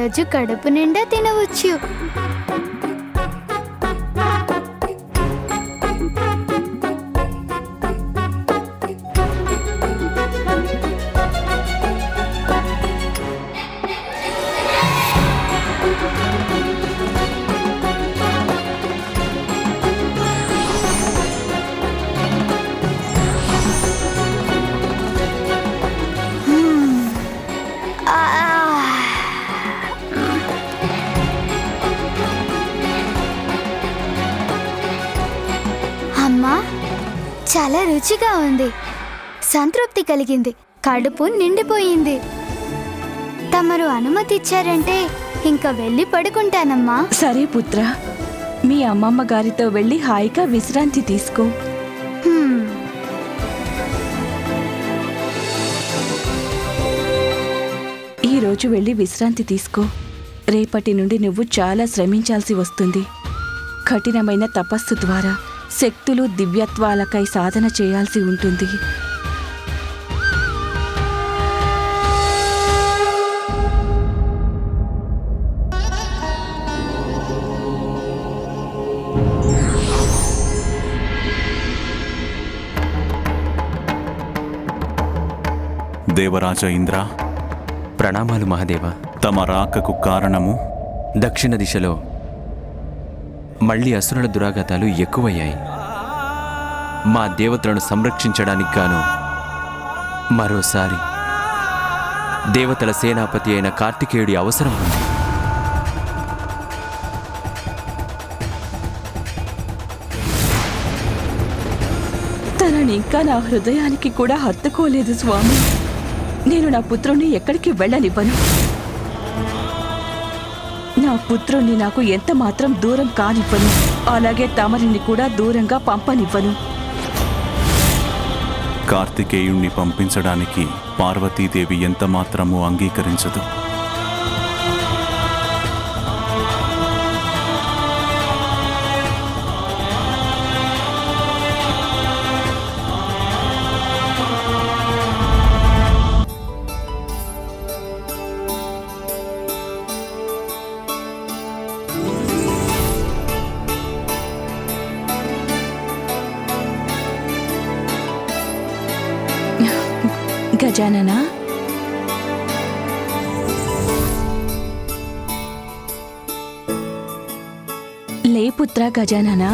ఈరోజు కడుపు నిండా తినవచ్చు. అమ్మా, చాలా రుచిగా ఉంది. సంతృప్తి కలిగింది. కడుపు నిండిపోయింది. తమరు అనుమతి ఇచ్చారంటే ఇంకా వెళ్ళి పడుకుంటానమ్మా. సరే పుత్ర, మీ అమ్మమ్మ గారితో వెళ్ళి హాయిగా విశ్రాంతి తీసుకో. ఈరోజు వెళ్ళి విశ్రాంతి తీసుకో. రేపటి నుండి నువ్వు చాలా శ్రమించాల్సి వస్తుంది. కఠినమైన తపస్సు ద్వారా శక్తులు దివ్యత్వాలకై సాధన చేయాల్సి ఉంటుంది. దేవరాజ ఇంద్ర, ప్రణామాలు మహాదేవ. తమ రాకకు కారణము? దక్షిణ దిశలో మళ్లీ అసురుల దురాఘాతాలు ఎక్కువయ్యాయి. మా దేవతలను సంరక్షించడానికి గాను మరోసారి దేవతల సేనాపతి అయిన కార్తికేయుడి అవసరం ఉంది. తనని ఇంకా నా హృదయానికి కూడా హత్తుకోలేదు స్వామి. నేను నా పుత్రుణ్ణి ఎక్కడికి వెళ్ళనివ్వను. నా పుత్రుణ్ణి నాకు ఎంత మాత్రం దూరం కానివ్వను. అలాగే తమరిని కూడా దూరంగా పంపనివ్వను. కార్తికేయుణ్ణి పంపించడానికి పార్వతీదేవి ఎంత మాత్రమూ అంగీకరించదు. గజాననా, లే పుత్ర గజాననా.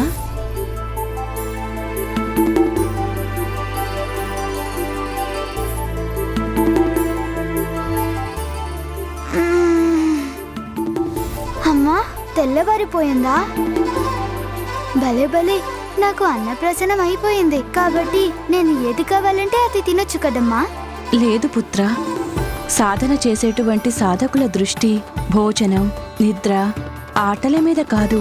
అమ్మా, తెల్లవారిపోయిందా? భలే భలే, నాకు అన్నప్రాసనం అయిపోయింది కాబట్టి నేను ఏది కావాలంటే అది తినొచ్చు కదమ్మా. లేదు పుత్ర, సాధన చేసేటువంటి సాధకుల దృష్టి భోజనం, నిద్ర, ఆటల మీద కాదు,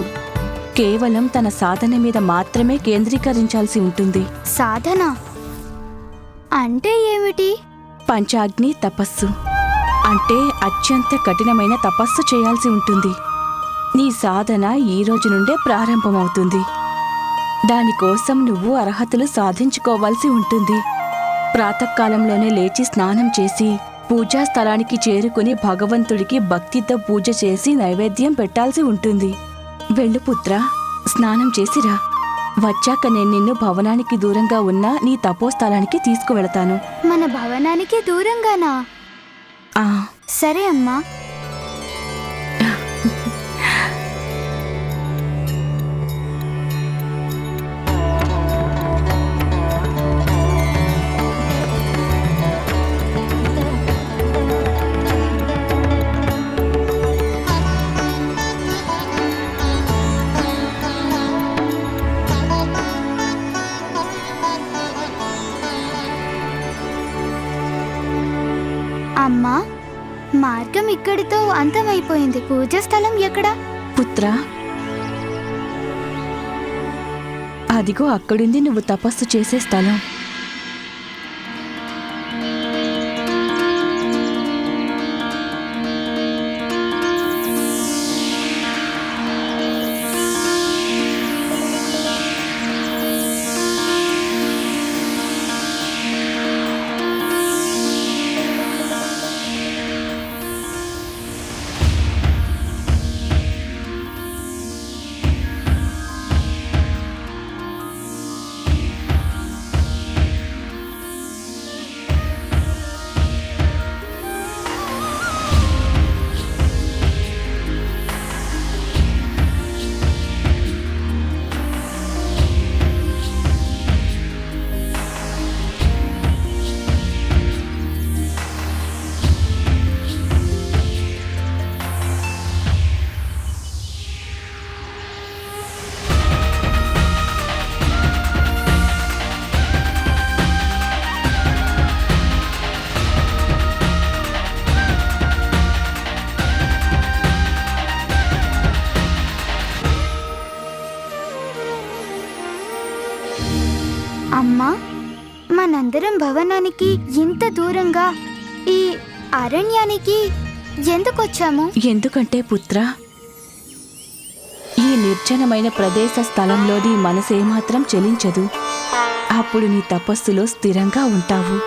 కేవలం తన సాధన మీద మాత్రమే కేంద్రీకరించాల్సి ఉంటుంది. సాధన అంటే ఏమిటి? పంచాగ్ని తపస్సు అంటే అత్యంత కఠినమైన తపస్సు చేయాల్సి ఉంటుంది. నీ సాధన ఈ రోజు నుండే ప్రారంభమవుతుంది. దానికోసం నువ్వు అర్హతలు సాధించుకోవాల్సి ఉంటుంది. ప్రాతకాలంలోనే లేచి స్నానం చేసి పూజా స్థలానికి చేరుకుని భగవంతుడికి భక్తితో పూజ చేసి నైవేద్యం పెట్టాల్సి ఉంటుంది. వెళ్ళు పుత్ర, స్నానం చేసిరా. వచ్చాక నేను నిన్ను భవనానికి దూరంగా ఉన్న నీ తపోస్థలానికి తీసుకువెళతాను. మన భవనానికి దూరంగానా? సరే అమ్మా. అమ్మా, మార్గం ఇక్కడితో అంతమైపోయింది. పూజ స్థలం ఎక్కడా? పుత్ర, అదిగో అక్కడుంది నువ్వు తపస్సు చేసే స్థలం. అమ్మా, మనందరం భవనానికి ఇంత దూరంగా ఈ అరణ్యానికి ఎందుకొచ్చాము? ఎందుకంటే పుత్ర, ఈ నిర్జనమైన ప్రదేశ స్థలంలో నీ మనసేమాత్రం చలించదు. అప్పుడు నీ తపస్సులో స్థిరంగా ఉంటావు.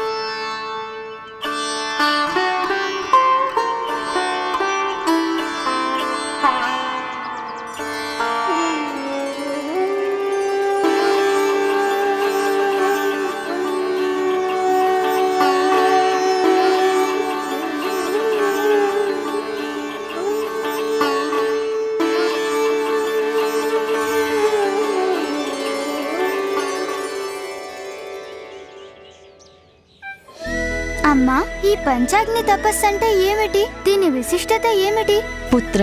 అమ్మా, ఈ పంచాగ్ని తపస్సు అంటే ఏమిటి? దీని విశిష్టత ఏమిటి? పుత్ర,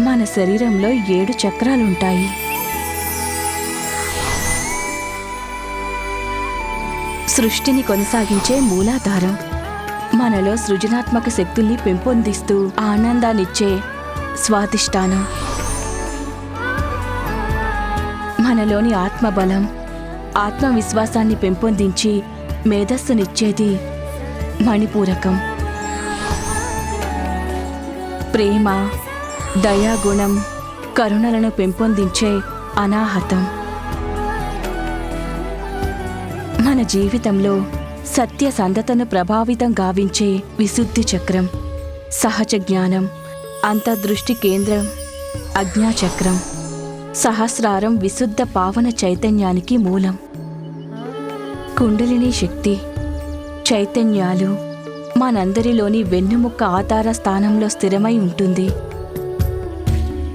మన శరీరంలో 7 చక్రాలుంటాయి. సృష్టిని కొనసాగించే మూలాధారం, మనలో సృజనాత్మక శక్తుల్ని పెంపొందిస్తూ ఆనందాన్నిచ్చే స్వాధిష్టానం, మనలోని ఆత్మబలం, ఆత్మవిశ్వాసాన్ని పెంపొందించి మేధస్సునిచ్చేది మణిపూరకం, ప్రేమ, దయాగుణం, కరుణలను పెంపొందించే అనాహతం, మన జీవితంలో సత్యసంధతను ప్రభావితం గావించే విశుద్ధి చక్రం, సహజ జ్ఞానం, అంతర్దృష్టి కేంద్రం అజ్ఞాచక్రం, సహస్రారం విశుద్ధ పావన చైతన్యానికి మూలం. కుండలిని శక్తి, చైతన్యాలు మనందరిలోని వెన్నెముక్క ఆధార స్థానంలో స్థిరమై ఉంటుంది.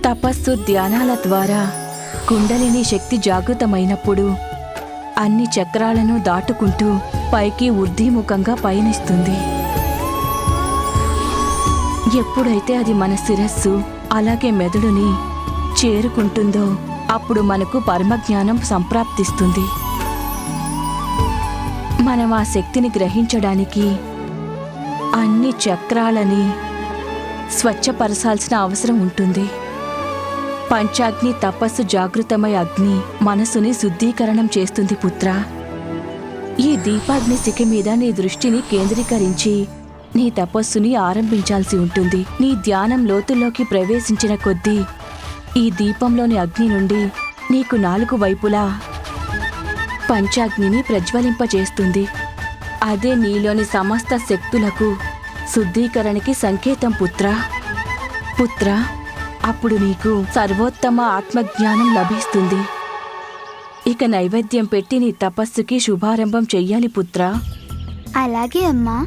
తపస్సు, ధ్యానాల ద్వారా కుండలిని శక్తి జాగృతమైనప్పుడు అన్ని చక్రాలను దాటుకుంటూ పైకి ఊర్ధ్వముఖంగా పయనిస్తుంది. ఎప్పుడైతే అది మన శిరస్సు అలాగే మెదడుని చేరుకుంటుందో అప్పుడు మనకు పరమజ్ఞానం సంప్రాప్తిస్తుంది. మనం ఆ శక్తిని గ్రహించడానికి అన్ని చక్రాలని స్వచ్ఛపరచాల్సిన అవసరం ఉంటుంది. పంచాగ్ని తపస్సు జాగృతమై అగ్ని మనసుని శుద్ధీకరణం చేస్తుంది పుత్ర. ఈ దీపాగ్ని శిఖ మీద నీ దృష్టిని కేంద్రీకరించి నీ తపస్సుని ఆరంభించాల్సి ఉంటుంది. నీ ధ్యానం లోతుల్లోకి ప్రవేశించిన కొద్దీ ఈ దీపంలోని అగ్ని నుండి నీకు 4 వైపులా పంచాగ్నిని ప్రజ్వలింపజేస్తుంది. అదే నీలోని సమస్త శక్తులకు శుద్ధీకరణకి సంకేతం పుత్ర. పుత్ర, అప్పుడు నీకు సర్వోత్తమ ఆత్మజ్ఞానం లభిస్తుంది. ఇక నైవేద్యం పెట్టి నీ తపస్సుకి శుభారంభం చెయ్యాలి పుత్ర. అలాగే అమ్మా.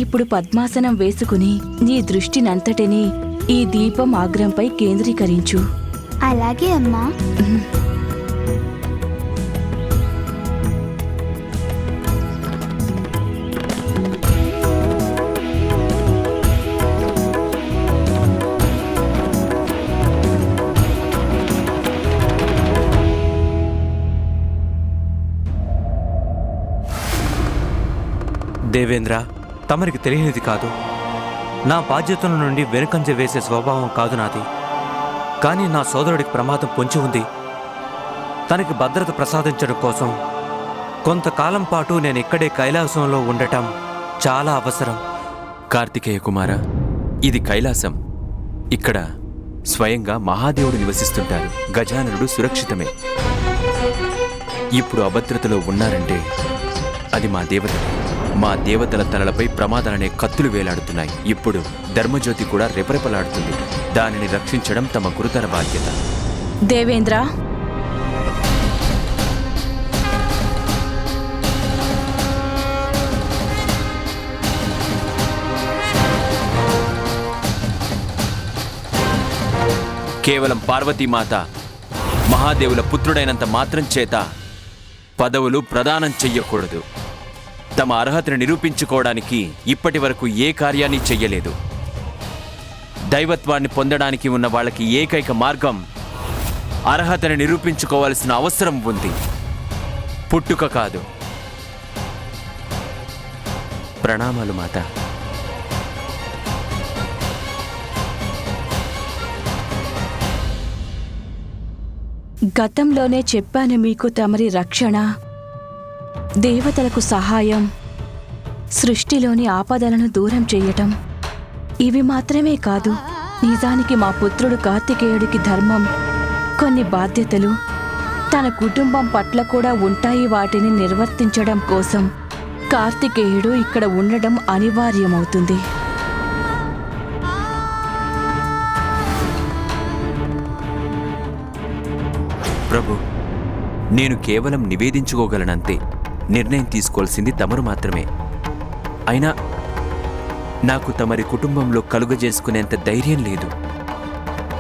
ఇప్పుడు పద్మాసనం వేసుకుని నీ దృష్టినంతటినీ ఈ దీపం ఆగ్రంపై కేంద్రీకరించు. అలాగే అమ్మా. దేవేంద్ర, తమరికి తెలియనిది కాదు. నా బాధ్యతల నుండి వెనుకంజ వేసే స్వభావం కాదు నాది. కానీ నా సోదరుడికి ప్రమాదం పొంచి ఉంది. తనకి భద్రత ప్రసాదించడం కోసం కొంతకాలం పాటు నేను ఇక్కడే కైలాసంలో ఉండటం చాలా అవసరం. కార్తికేయ కుమార, ఇది కైలాసం. ఇక్కడ స్వయంగా మహాదేవుడు నివసిస్తుంటారు. గజాననుడు సురక్షితమే. ఇప్పుడు అభద్రతలో ఉన్నారంటే అది మా దేవతలే. మా దేవతల తలలపై ప్రమాదాలనే కత్తులు వేలాడుతున్నాయి. ఇప్పుడు ధర్మజ్యోతి కూడా రెపరెపలాడుతుంది. దానిని రక్షించడం తమ గురుతర బాధ్యత. దేవేంద్ర, కేవలం పార్వతీమాత మహాదేవుల పుత్రుడైనంత మాత్రం చేత పదవులు ప్రదానం చెయ్యకూడదు. తమ అర్హతను నిరూపించుకోవడానికి ఇప్పటి వరకు ఏ కార్యాన్ని చెయ్యలేదు. దైవత్వాన్ని పొందడానికి ఉన్న వాళ్ళకి ఏకైక మార్గం అర్హతని నిరూపించుకోవాల్సిన అవసరం ఉంది. పుట్టుక కాదు. ప్రణామాలు మాత. గతంలోనే చెప్పాను మీకు, తమరి రక్షణ, దేవతలకు సహాయం, సృష్టిలోని ఆపదలను దూరం చేయటం, ఇవి మాత్రమే కాదు, నిజానికి మా పుత్రుడు కార్తికేయుడికి ధర్మం, కొన్ని బాధ్యతలు, తన కుటుంబం పట్ల కూడా ఉంటాయి. వాటిని నిర్వర్తించడం కోసం కార్తికేయుడు ఇక్కడ ఉండడం అనివార్యమవుతుంది. ప్రభు, నేను కేవలం నివేదించుకోగలనంతే. నిర్ణయం తీసుకోవాల్సింది తమరు మాత్రమే. అయినా నాకు తమరి కుటుంబంలో కలుగజేసుకునేంత ధైర్యం లేదు.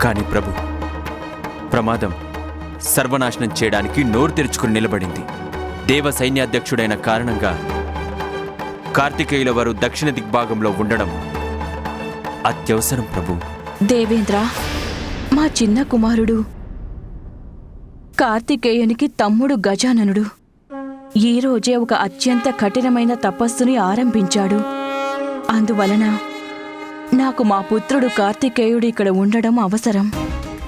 కాని ప్రభు, ప్రమాదం సర్వనాశనం చేయడానికి నోరు తెరుచుకుని నిలబడింది. దేవ సైన్యాధ్యక్షుడైన కారణంగా కార్తికేయుల వారు దక్షిణ దిగ్భాగంలో ఉండడం అత్యవసరం ప్రభు. దేవేంద్ర, మా చిన్న కుమారుడు కార్తికేయునికి తమ్ముడు గజాననుడు ఈరోజే ఒక అత్యంత కఠినమైన తపస్సుని ఆరంభించాడు. అందువలన నాకు మా పుత్రుడు కార్తికేయుడు ఇక్కడ ఉండడం అవసరం.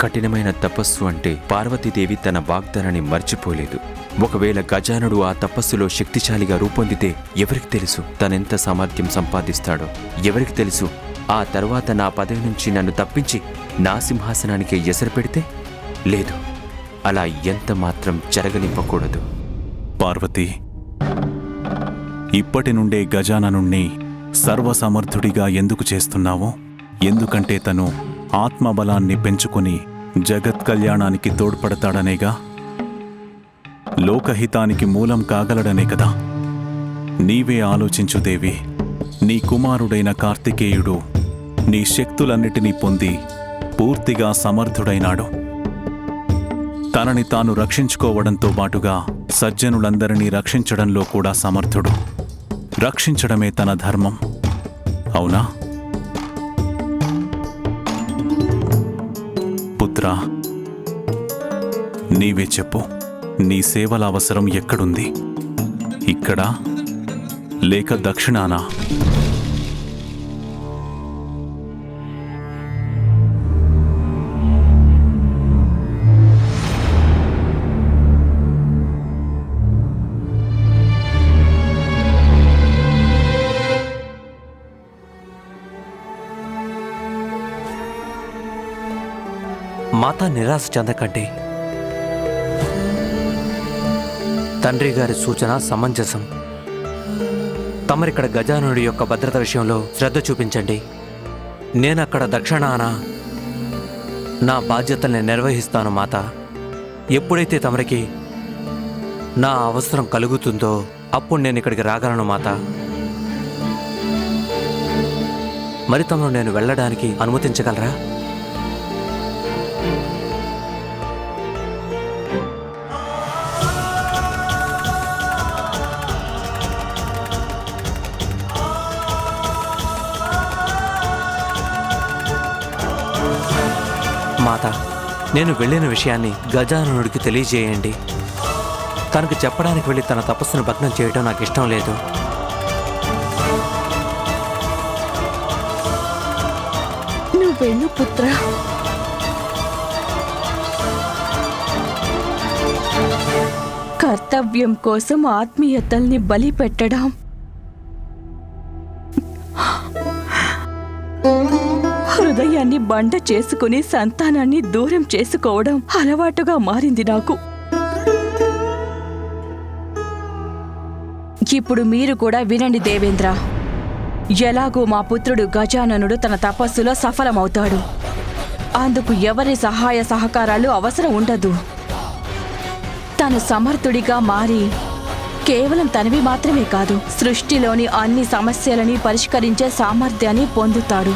కఠినమైన తపస్సు అంటే పార్వతీదేవి తన వాగ్దానాన్ని మర్చిపోలేదు. ఒకవేళ గజానుడు ఆ తపస్సులో శక్తిశాలిగా రూపొందితే ఎవరికి తెలుసు తనెంత సామర్థ్యం సంపాదిస్తాడో? ఎవరికి తెలుసు ఆ తర్వాత నా పదవి నుంచి నన్ను తప్పించి నా సింహాసనానికి ఎసరు పెడితే? లేదు, అలా ఎంత మాత్రం జరగనివ్వకూడదు. పార్వతి, ఇప్పటి నుండే గజాననుణ్ణి సర్వసమర్థుడిగా ఎందుకు చేస్తున్నావు? ఎందుకంటే తను ఆత్మబలాన్ని పెంచుకుని జగత్ కళ్యాణానికి తోడ్పడతాడనేగా, లోకహితానికి మూలం కాగలడనే కదా. నీవే ఆలోచించు దేవి. నీ కుమారుడైన కార్తికేయుడు నీ శక్తులన్నిటినీ పొంది పూర్తిగా సమర్థుడైనాడు. తనని తాను రక్షించుకోవడంతో పాటుగా సజ్జనులందరినీ రక్షించడంలో కూడా సమర్థుడు. రక్షించడమే తన ధర్మం, అవునా? పుత్రా, నీవే చెప్పు, నీ సేవల అవసరం ఎక్కడుంది? ఇక్కడా లేక దక్షిణానా? మాత నిరాశ చెందకండి. తండ్రి గారి సూచన సమంజసం. తమరిక్కడ గజానుడి యొక్క భద్రత విషయంలో శ్రద్ధ చూపించండి. నేనక్కడ దక్షిణాన నా బాధ్యతల్ని నిర్వహిస్తాను మాత. ఎప్పుడైతే తమరికి నా అవసరం కలుగుతుందో అప్పుడు నేను ఇక్కడికి రాగలను మాత. మరి తమను నేను వెళ్ళడానికి అనుమతించగలరా? మాత, నేను వెళ్ళిన విషయాన్ని గజాననుడికి తెలియజేయండి. తనకు చెప్పడానికి వెళ్ళి తన తపస్సును భగ్నం చేయడం నాకు ఇష్టం లేదు. నువ్వెళ్ళు పుత్ర. కర్తవ్యం కోసం ఆత్మీయతల్ని బలి పెట్టడం హృదయాన్ని బండ చేసుకుని సంతానాన్ని దూరం చేసుకోవడం అలవాటుగా మారింది నాకు. ఇప్పుడు మీరు కూడా వినండి దేవేంద్ర. ఎలాగూ మా పుత్రుడు గజాననుడు తన తపస్సులో సఫలమవుతాడు. అందుకు ఎవరి సహాయ సహకారాలు అవసరం ఉండదు. తను సమర్థుడిగా మారి కేవలం తనవి మాత్రమే కాదు, సృష్టిలోని అన్ని సమస్యలని పరిష్కరించే సామర్థ్యాన్ని పొందుతాడు.